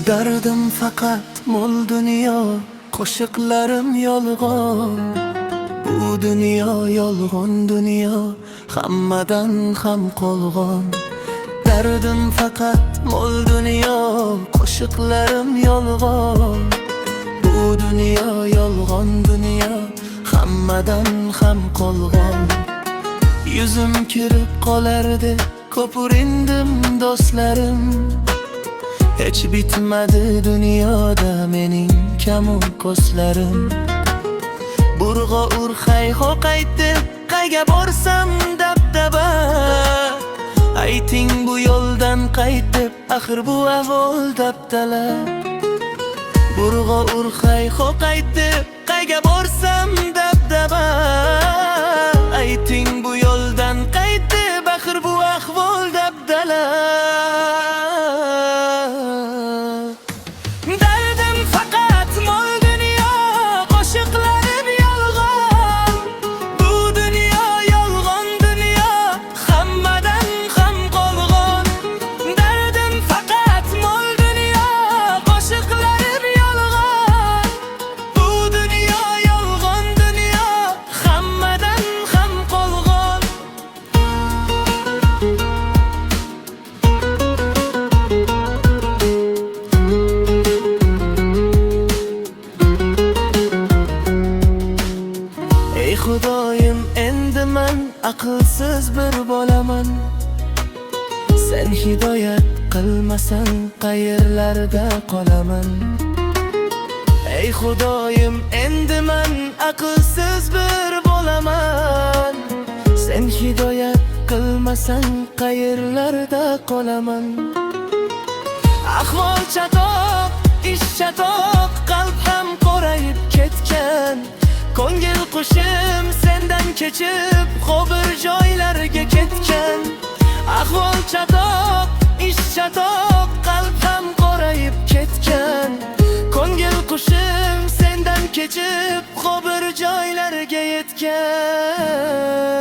Dardim faqat mo'l dunyo, qo'shiqlarim yolg'on. Bu dunyo yolg'on dunyo, hammadan ham qo'lg'on. Dardim faqat mo'l dunyo, qo'shiqlarim yolg'on. Bu dunyo yolg'on dunyo, hammadan ham qo'lg'on. Yuzim kirib qolardi, ko'p urindim do'stlarim. Hech bitmadi dunyoda mening kamu ko'zlarim. Burg'a ur hayho qaytib, qayga borsam dabdaba. Ayting bu yo'ldan qaytib, axir bu avval dabdala. Burg'a ur hayho qaytib, qayga borsam dabdaba. Ayting bu yo'ldan qaytib, axir bu ahvol dabdala. Ey Xudoyim, endi men aqlsiz bir bolaman. Sen hidoyat qilmasan, qayerlarda qolaman. Ey Xudoyim, endi men aqlsiz bir bolaman. Sen hidoyat qilmasan, qayerlarda qolaman. Ahvol chatoq, ish chatoq, qalb ham qorayib ketgan. Ko'ngil qushim sendan kechib, qo'bir joylarga ketgan. Ahvol chatoq, ish chatoq, qalb ham qorayib ketgan. Ko'ngil qushim sendan kechib, qo'bir joylarga yetgan.